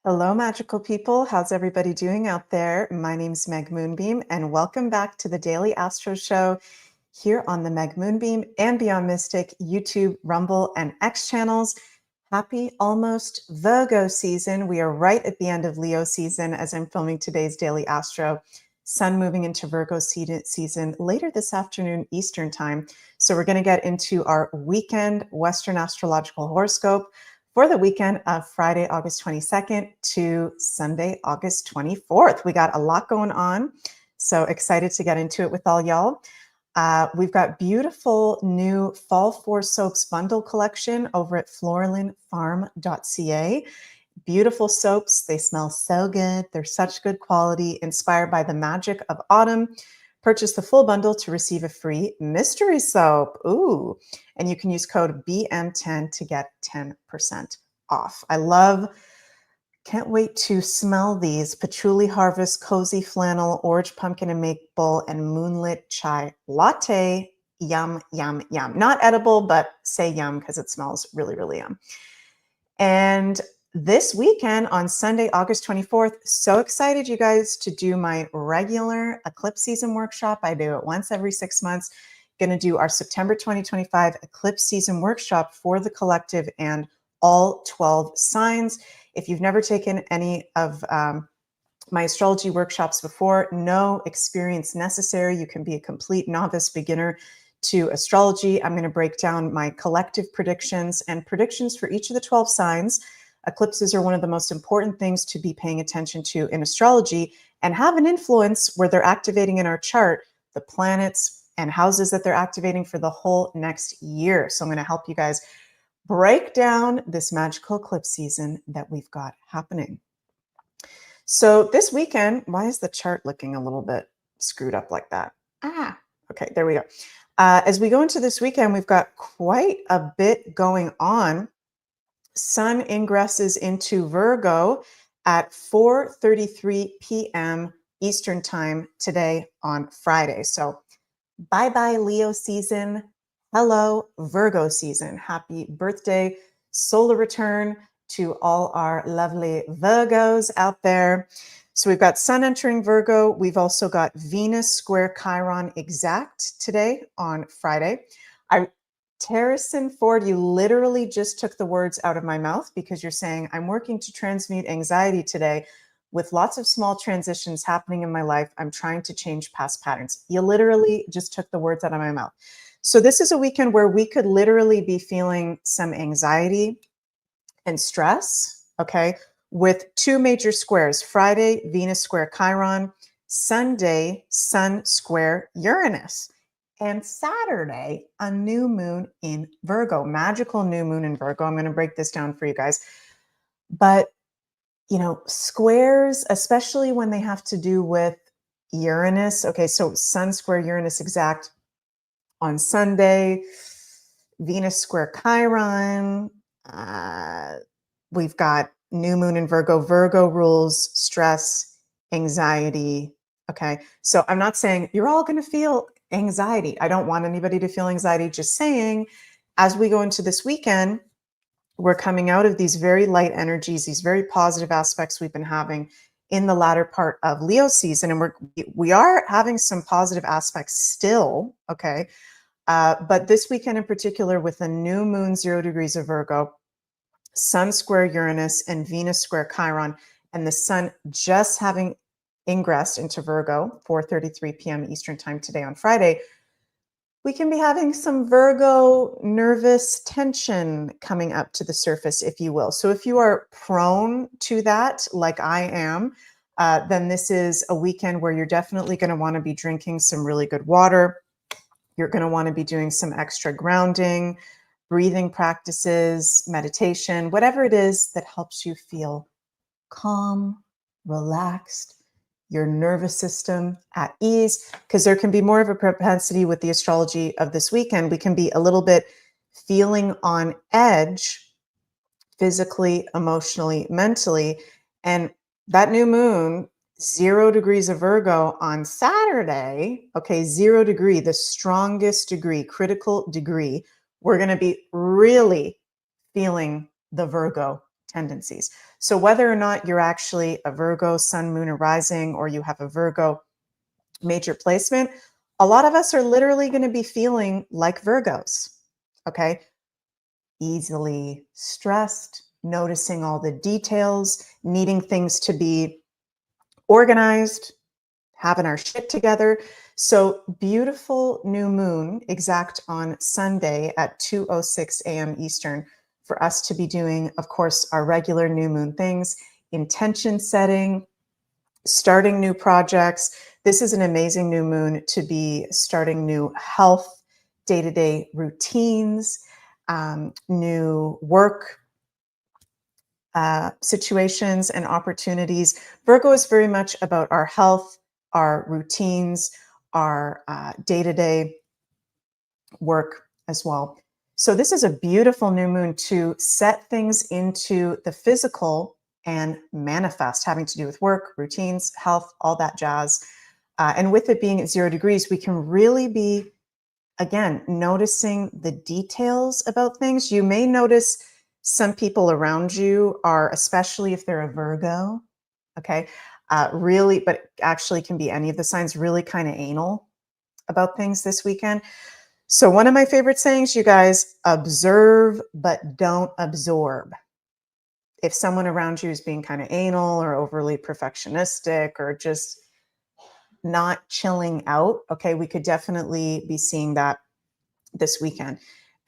Hello, magical people. How's everybody doing out there? My name's Meg Moonbeam, and welcome back to the Daily Astro Show here on the Meg Moonbeam and Beyond Mystic YouTube, Rumble, and X channels. Happy almost Virgo season. We are right at the end of Leo season as I'm filming today's Daily Astro. Sun moving into Virgo season later this afternoon, Eastern time. So we're going to get into our weekend Western astrological horoscope for the weekend of Friday, August 22nd to Sunday, August 24th. We got a lot going on. So excited to get into it with all y'all. We've got beautiful new Fall 4 Soaps bundle collection over at floralinfarm.ca. Beautiful soaps. They smell so good. They're such good quality, inspired by the magic of autumn. Purchase the full bundle to receive a free mystery soap. Ooh, and you can use code BM10 to get 10% off. Can't wait to smell these. Patchouli Harvest, Cozy Flannel, Orange Pumpkin and Maple, and Moonlit Chai Latte. Yum, yum, yum. Not edible, but say yum because it smells really, really yum. And this weekend on Sunday, August 24th, so excited, you guys, to do my regular eclipse season workshop. I do it once every 6 months. Going to do our September 2025 eclipse season workshop for the collective and all 12 signs. If you've never taken any of my astrology workshops before, no experience necessary. You can be a complete novice beginner to astrology. I'm going to break down my collective predictions and predictions for each of the 12 signs. Eclipses are one of the most important things to be paying attention to in astrology and have an influence where they're activating in our chart, the planets and houses that they're activating for the whole next year. So I'm going to help you guys break down this magical eclipse season that we've got happening. So this weekend, why is the chart looking a little bit screwed up like that? Okay, there we go. As we go into this weekend, we've got quite a bit going on. Sun ingresses into Virgo at 4:33 p.m. Eastern time today on Friday. So bye-bye Leo season. Hello Virgo season. Happy birthday, solar return to all our lovely Virgos out there. So we've got Sun entering Virgo. We've also got Venus square Chiron exact today on Friday. Terracin Ford, you literally just took the words out of my mouth because you're saying, I'm working to transmute anxiety today with lots of small transitions happening in my life. I'm trying to change past patterns. You literally just took the words out of my mouth. So this is a weekend where we could literally be feeling some anxiety and stress, okay, with two major squares. Friday, Venus square Chiron. Sunday, Sun square Uranus. And Saturday, a new moon in Virgo, magical new moon in Virgo. I'm going to break this down for you guys. But, you know, squares, especially when they have to do with Uranus. Okay, so Sun square Uranus exact on Sunday, Venus square Chiron. We've got new moon in Virgo. Virgo rules stress, anxiety. Okay, so I'm not saying you're all going to feel anxiety. I don't want anybody to feel anxiety. Just saying, as we go into this weekend, we're coming out of these very light energies, these very positive aspects we've been having in the latter part of Leo season. And we are having some positive aspects still, okay? But this weekend in particular, with the new moon, 0 degrees of Virgo, Sun square Uranus and Venus square Chiron, and the Sun just having ingressed into Virgo, 4:33 p.m. Eastern time today on Friday, we can be having some Virgo nervous tension coming up to the surface, if you will. So if you are prone to that, like I am, then this is a weekend where you're definitely going to want to be drinking some really good water. You're going to want to be doing some extra grounding, breathing practices, meditation, whatever it is that helps you feel calm, relaxed, your nervous system at ease, because there can be more of a propensity with the astrology of this weekend. We can be a little bit feeling on edge physically, emotionally, mentally. And that new moon, 0 degrees of Virgo on Saturday, okay, 0 degree, the strongest degree, critical degree, we're going to be really feeling the Virgo tendencies. So whether or not you're actually a Virgo sun, moon, or rising, or you have a Virgo major placement, a lot of us are literally going to be feeling like Virgos. Okay. Easily stressed, noticing all the details, needing things to be organized, having our shit together. So beautiful new moon exact on Sunday at 2:06 a.m. Eastern for us to be doing, of course, our regular new moon things, intention setting, starting new projects. This is an amazing new moon to be starting new health, day-to-day routines, new work situations and opportunities. Virgo is very much about our health, our routines, our day-to-day work as well. So this is a beautiful new moon to set things into the physical and manifest, having to do with work, routines, health, all that jazz. And with it being at 0 degrees, we can really be, again, noticing the details about things. You may notice some people around you are, especially if they're a Virgo, okay, really, but actually can be any of the signs, really kind of anal about things this weekend. So one of my favorite sayings, you guys, observe, but don't absorb. If someone around you is being kind of anal or overly perfectionistic or just not chilling out, okay, we could definitely be seeing that this weekend.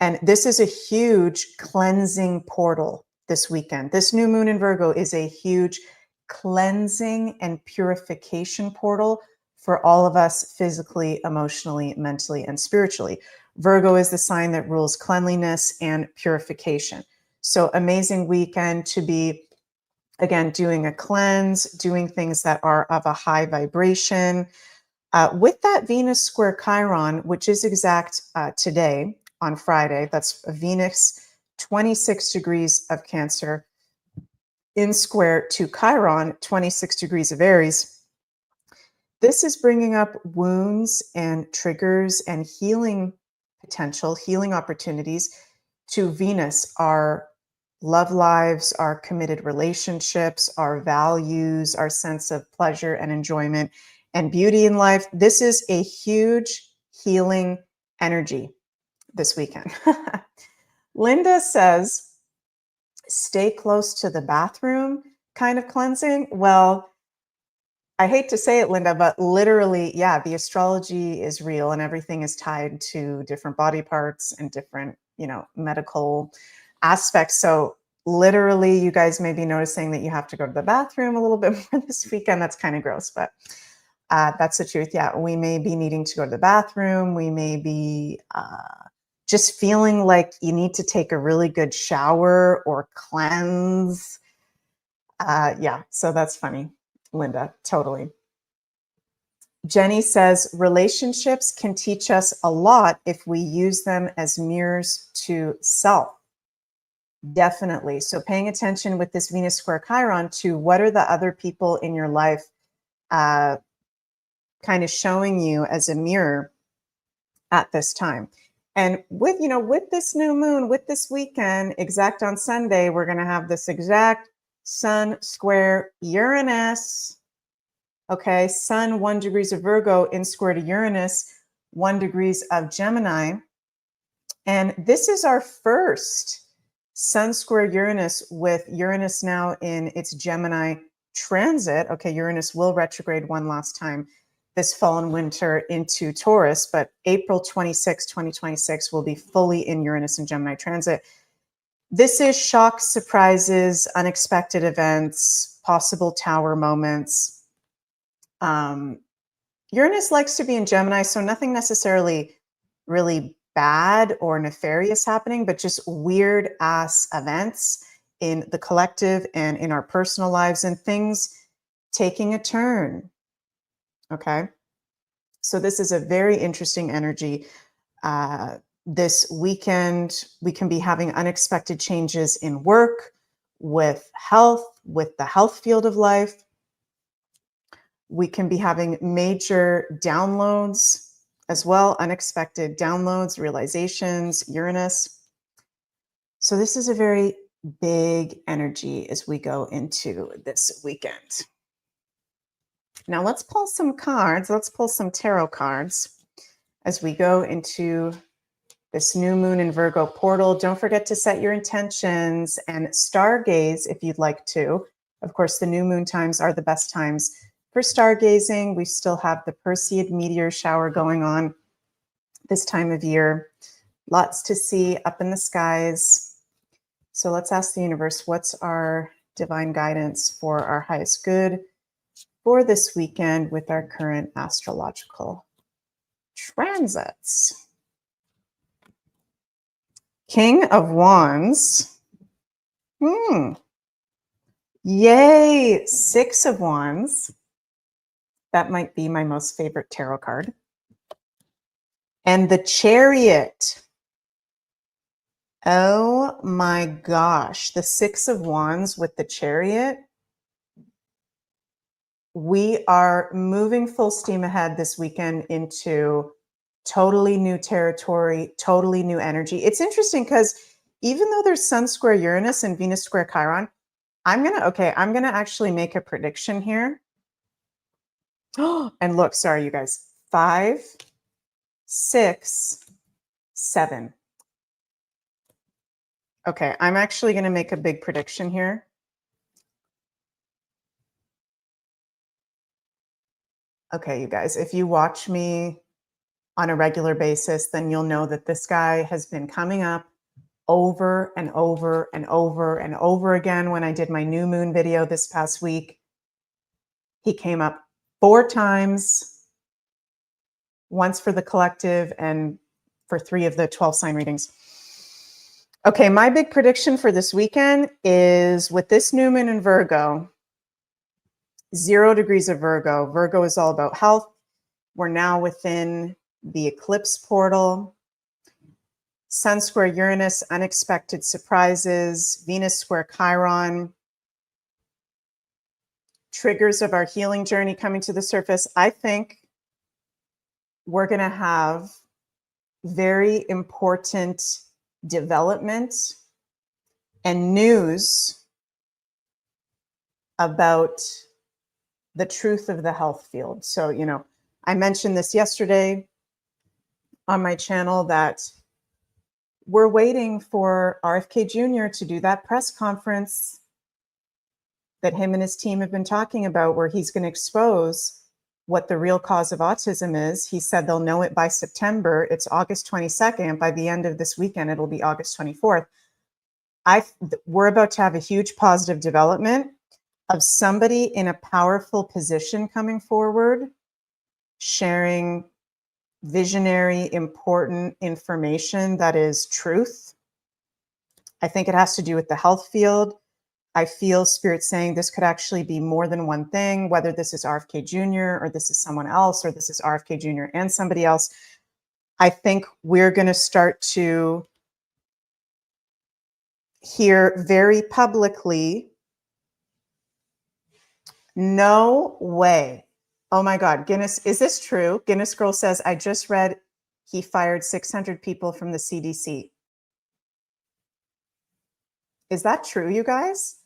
And this is a huge cleansing portal this weekend. This new moon in Virgo is a huge cleansing and purification portal for all of us physically, emotionally, mentally, and spiritually. Virgo is the sign that rules cleanliness and purification. So amazing weekend to be, again, doing a cleanse, doing things that are of a high vibration. With that Venus square Chiron, which is exact today on Friday, that's Venus 26 degrees of Cancer in square to Chiron 26 degrees of Aries. This is bringing up wounds and triggers and healing potential, healing opportunities to Venus, our love lives, our committed relationships, our values, our sense of pleasure and enjoyment and beauty in life. This is a huge healing energy this weekend. Linda says, stay close to the bathroom kind of cleansing. Well, I hate to say it, Linda, but literally, yeah, the astrology is real and everything is tied to different body parts and different, medical aspects. So literally, you guys may be noticing that you have to go to the bathroom a little bit more this weekend. That's kind of gross, but that's the truth. Yeah, we may be needing to go to the bathroom. We may be just feeling like you need to take a really good shower or cleanse. Yeah, so that's funny, Linda, totally. Jenny says, relationships can teach us a lot if we use them as mirrors to self. Definitely. So paying attention with this Venus square Chiron to what are the other people in your life kind of showing you as a mirror at this time. And with this new moon, with this weekend, exact on Sunday, we're going to have this exact Sun square Uranus. Okay, Sun 1 degrees of Virgo in square to Uranus, 1 degrees of Gemini. And this is our first Sun square Uranus, with Uranus now in its Gemini transit. Okay, Uranus will retrograde one last time this fall and winter into Taurus, but April 26, 2026 will be fully in Uranus and Gemini transit. This is shocks, surprises, unexpected events, possible tower moments. Uranus likes to be in Gemini, so nothing necessarily really bad or nefarious happening, but just weird ass events in the collective and in our personal lives and things taking a turn. Okay. So this is a very interesting energy. This weekend, we can be having unexpected changes in work, with health, with the health field of life. We can be having major downloads as well, unexpected downloads, realizations, Uranus. So this is a very big energy as we go into this weekend. Now let's pull some cards. Let's pull some tarot cards as we go into this new moon in Virgo portal. Don't forget to set your intentions and stargaze if you'd like to. Of course, the new moon times are the best times for stargazing. We still have the Perseid meteor shower going on this time of year. Lots to see up in the skies. So let's ask the universe, what's our divine guidance for our highest good for this weekend with our current astrological transits? King of Wands. Yay, Six of Wands. That might be my most favorite tarot card. And the Chariot. Oh my gosh, the Six of Wands with the Chariot. We are moving full steam ahead this weekend into totally new territory, totally new energy. It's interesting because even though there's Sun square Uranus and Venus square Chiron, I'm gonna actually make a prediction here. Oh, and look, sorry, you guys. 5, 6, 7. Okay, I'm actually gonna make a big prediction here. Okay, you guys, if you watch me on a regular basis, then you'll know that this guy has been coming up over and over and over and over again. When I did my new moon video this past week, he came up 4 times, once for the collective and for 3 of the 12 sign readings. Okay, my big prediction for this weekend is with this new moon in Virgo, 0 degrees of Virgo. Virgo is all about health. We're now within the eclipse portal. Sun square Uranus, unexpected surprises. Venus square Chiron, triggers of our healing journey coming to the surface. I think we're going to have very important development and news about the truth of the health field. So, you know, I mentioned this yesterday on my channel that we're waiting for RFK Jr. to do that press conference that him and his team have been talking about, where he's going to expose what the real cause of autism is. He said they'll know it by September. It's August 22nd. By the end of this weekend, it'll be August 24th. We're about to have a huge positive development of somebody in a powerful position coming forward, sharing visionary, important information that is truth. I think it has to do with the health field. I feel Spirit saying this could actually be more than one thing, whether this is RFK Jr. or this is someone else, or this is RFK Jr. and somebody else. I think we're going to start to hear very publicly, no way. Oh my God, Guinness, is this true? Guinness Girl says, I just read he fired 600 people from the CDC. Is that true, you guys?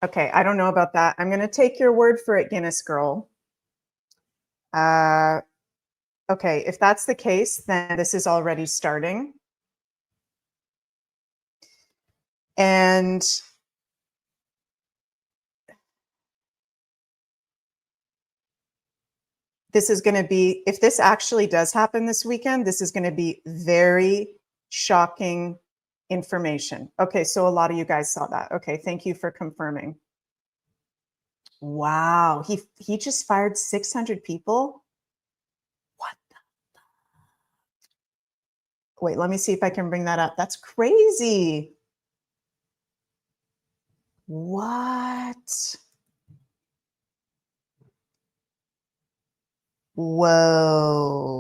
Okay, I don't know about that. I'm going to take your word for it, Guinness Girl. Okay, if that's the case, then this is already starting. And this is going to be, if this actually does happen this weekend, this is going to be very shocking information. Okay, so a lot of you guys saw that. Okay, thank you for confirming. Wow, he just fired 600 people? What the? Wait, let me see if I can bring that up. That's crazy. What? Whoa.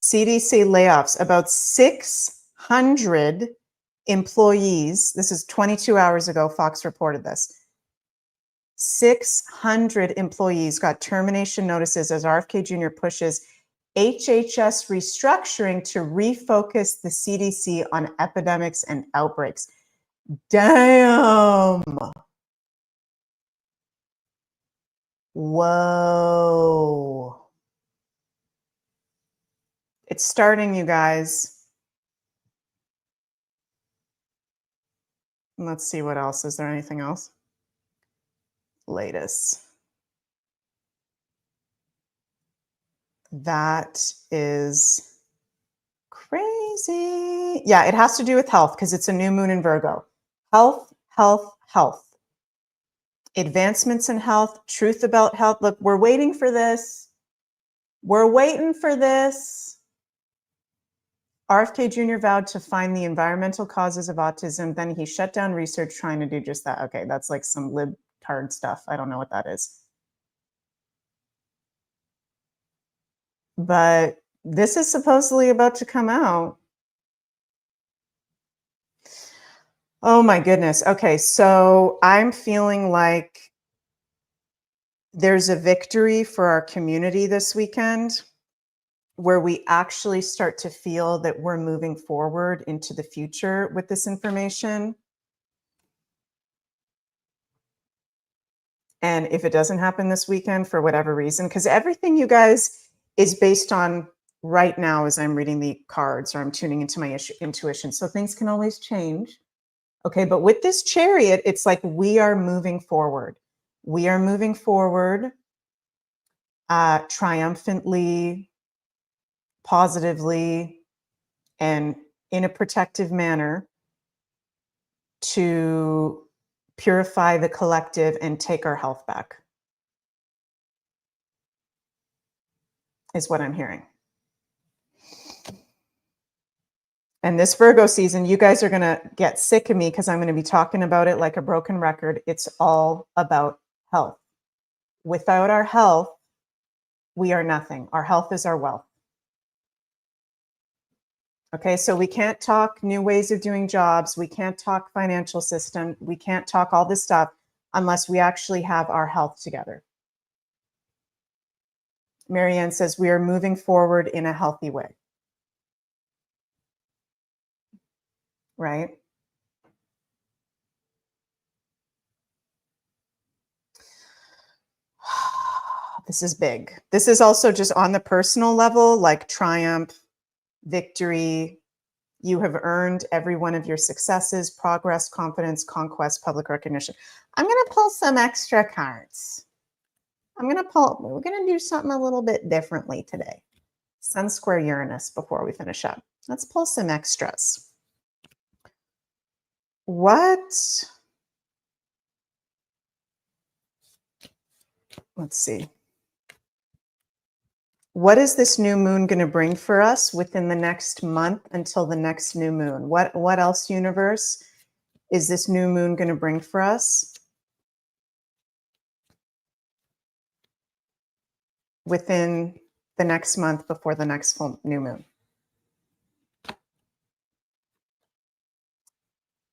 CDC layoffs, about 600 employees. This is 22 hours ago, Fox reported this. 600 employees got termination notices as RFK Jr. pushes HHS restructuring to refocus the CDC on epidemics and outbreaks. Damn. Whoa. It's starting, you guys. Let's see what else. Is there anything else? Latest. That is crazy. Yeah, it has to do with health because it's a new moon in Virgo. Health, health, health. Advancements in health, truth about health. Look, we're waiting for this. We're waiting for this. RFK Jr. vowed to find the environmental causes of autism. Then he shut down research trying to do just that. Okay, that's like some libtard stuff. I don't know what that is. But this is supposedly about to come out. Oh my goodness. Okay, so I'm feeling like there's a victory for our community this weekend where we actually start to feel that we're moving forward into the future with this information. And if it doesn't happen this weekend for whatever reason, because everything, you guys, is based on right now as I'm reading the cards or I'm tuning into my intuition. So things can always change. Okay, but with this Chariot, it's like we are moving forward. We are moving forward triumphantly, positively, and in a protective manner to purify the collective and take our health back, is what I'm hearing. And this Virgo season, you guys are going to get sick of me because I'm going to be talking about it like a broken record. It's all about health. Without our health, we are nothing. Our health is our wealth. Okay, so we can't talk new ways of doing jobs. We can't talk financial system. We can't talk all this stuff unless we actually have our health together. Marianne says we are moving forward in a healthy way. Right? This is big. This is also just on the personal level, like triumph, victory. You have earned every one of your successes, progress, confidence, conquest, public recognition. I'm going to pull some extra cards. We're going to do something a little bit differently today. Sun Square Uranus before we finish up. Let's pull some extras. Let's see. What is this new moon going to bring for us within the next month until the next new moon? What else, universe, is this new moon going to bring for us within the next month before the next full new moon?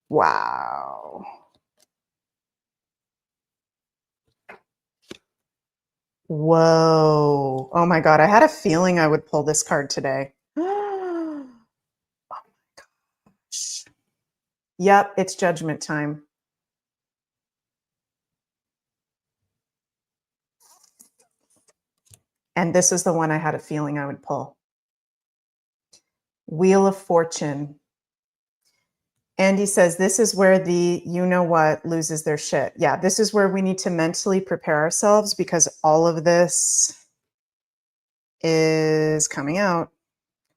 Wow. Whoa. Oh my God. I had a feeling I would pull this card today. Oh my gosh. Yep, it's judgment time. And this is the one I had a feeling I would pull. Wheel of Fortune. Andy says, this is where the you-know-what loses their shit. Yeah, this is where we need to mentally prepare ourselves because all of this is coming out.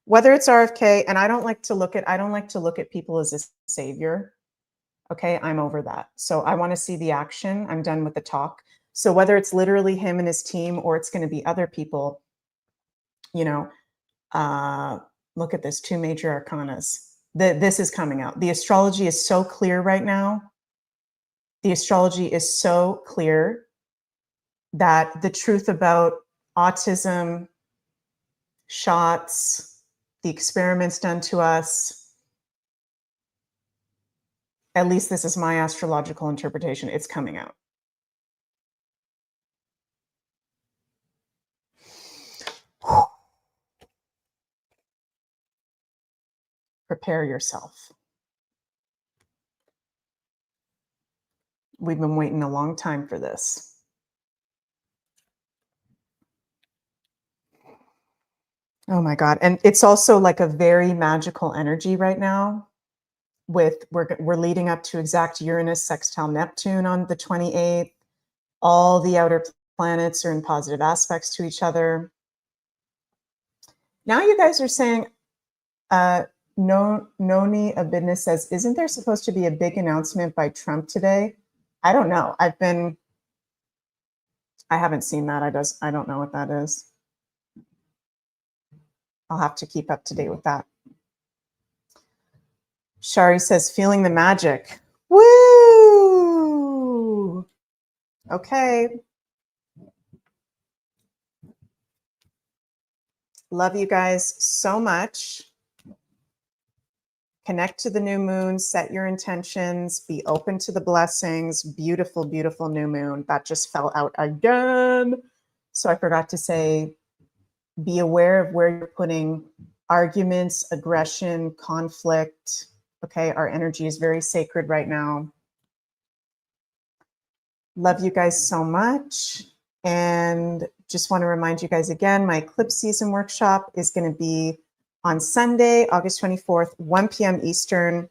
Whether it's RFK, and I don't like to look at people as a savior. Okay, I'm over that. So I want to see the action. I'm done with the talk. So whether it's literally him and his team or it's going to be other people, you know, look at this, 2 major arcanas. This is coming out. The astrology is so clear right now. The astrology is so clear that the truth about autism, shots, the experiments done to us, at least this is my astrological interpretation, it's coming out. Prepare yourself. We've been waiting a long time for this. Oh my God. And it's also like a very magical energy right now. We're leading up to exact Uranus sextile Neptune on the 28th. All the outer planets are in positive aspects to each other. Now you guys are saying, Noni Abidna says, isn't there supposed to be a big announcement by Trump today? I don't know. I haven't seen that. I don't know what that is. I'll have to keep up to date with that. Shari says, feeling the magic. Woo! Okay. Love you guys so much. Connect to the new moon, set your intentions, be open to the blessings. Beautiful, beautiful new moon. That just fell out again. So I forgot to say, be aware of where you're putting arguments, aggression, conflict. Okay, our energy is very sacred right now. Love you guys so much. And just want to remind you guys again, my eclipse season workshop is going to be on Sunday, August 24th, 1 p.m. Eastern.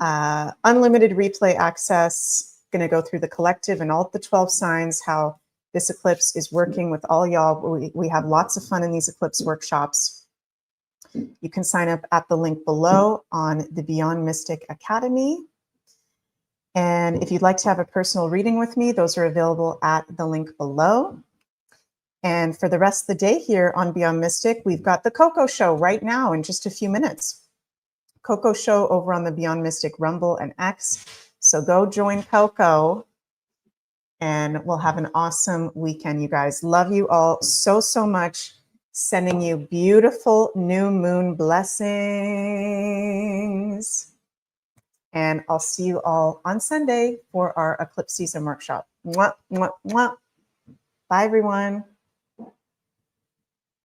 Unlimited replay access. Going to go through the collective and all the 12 signs, how this eclipse is working with all y'all. We have lots of fun in these eclipse workshops. You can sign up at the link below on the Beyond Mystic Academy. And if you'd like to have a personal reading with me, those are available at the link below. And for the rest of the day here on Beyond Mystic, we've got the Coco Show right now in just a few minutes. Coco Show over on the Beyond Mystic Rumble and X. So go join Coco and we'll have an awesome weekend, you guys. Love you all so, so much. Sending you beautiful new moon blessings. And I'll see you all on Sunday for our eclipse season workshop. Mwah, mwah, mwah. Bye, everyone.